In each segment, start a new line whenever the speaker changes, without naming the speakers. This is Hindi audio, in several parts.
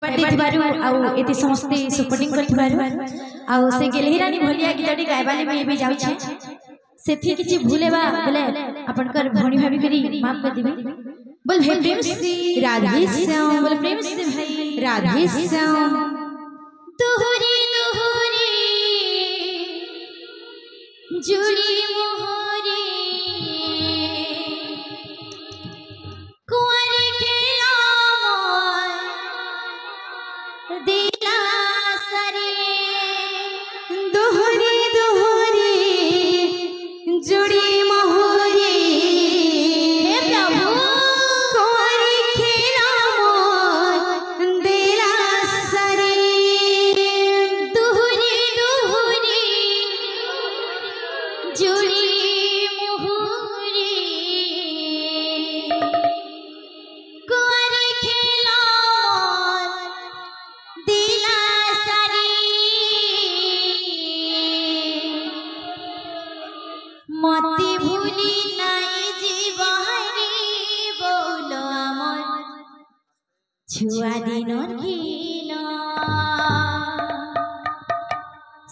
एति समस्ते सपोर्टिंग आउ से गेलहिरानी भलिया गीतटी गायबाले में भी जाउ छे सेथि किछि भूलेबा बोले आपनकर भणी भाभी करी माफ कर दिबे बोल हे प्रेम से राधे श्याम बोल प्रेम से भाई राधे श्याम दोहरी दोहरी जुड़ी मोहरी कुंवर खेला दिला सरे दोहरी दोहरी जुड़ी मोहरी हे प्रभु कुंवर खेला दिला सरे दोहरी दोहरी जुड़ी मोहरी कुंवर खेला दिला सरे मती भूली नाई जीवहरी बोलो अमर छुआ दिनर खेला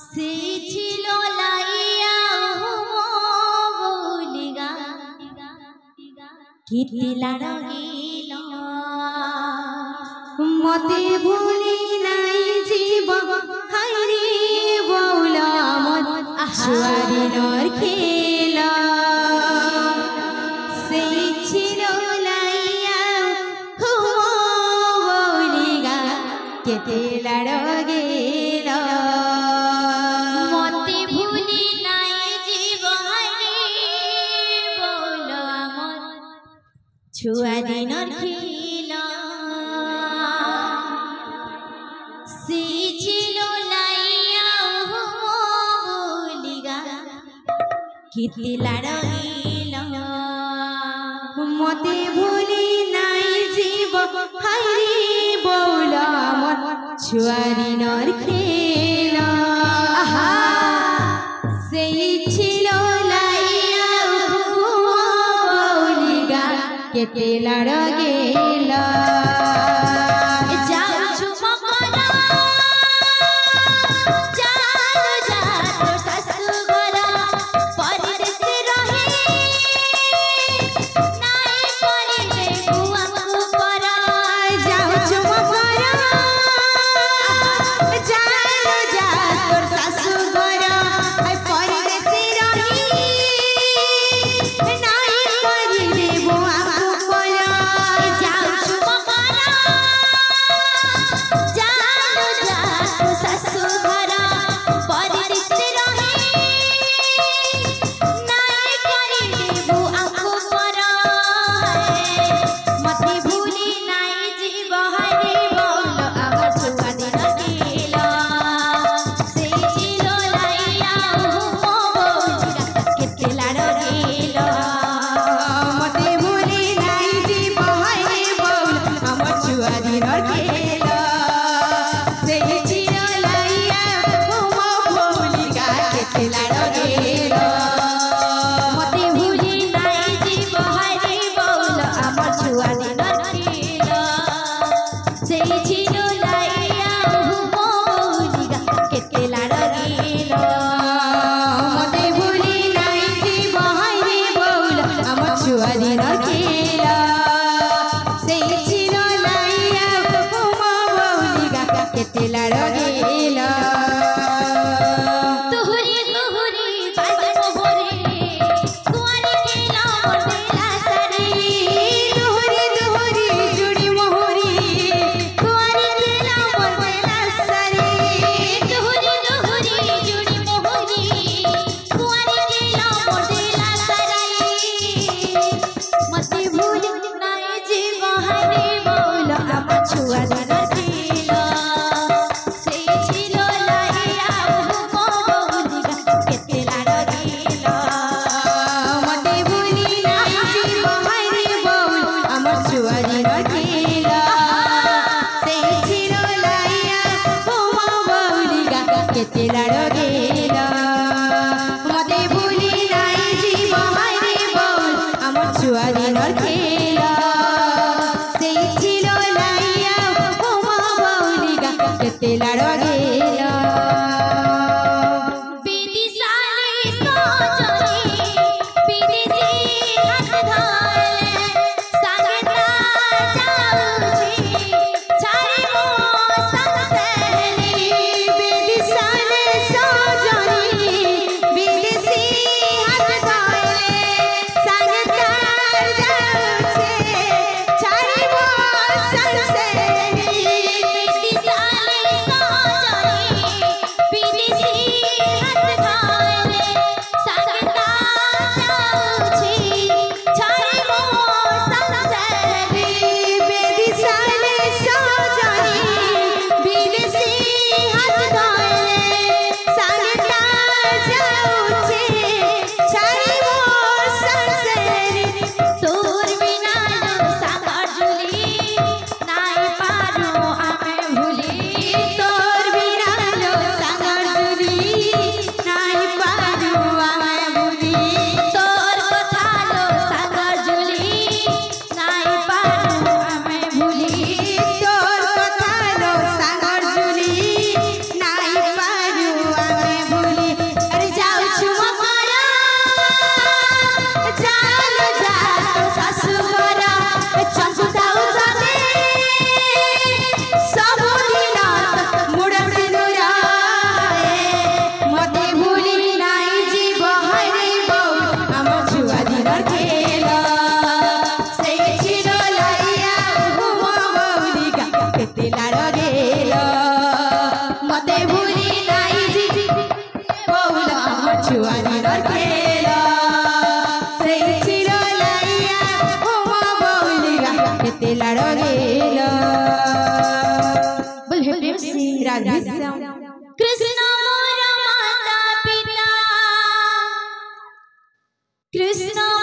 से छिलो लाइया बोलिगा कितिला रगिला मते भूली नाई जीव हरी बोला मन छुआ दिनर खेला से छिलो लाइया बोलिगा कितिला रगिला मते भूली नाई जीव हरी बोला मन छुआ दिनर खेला से छिलो लाइया बोलिगा कितिला रगिला मते भूली नाई जीव हरी बोला मन छुआ दिनर खेला से छिलो लाइया बोलिगा कितिला रगिला खेला से छिलो लाइया केते लाड़ गेला कृष्ण मोर माता पिता कृष्ण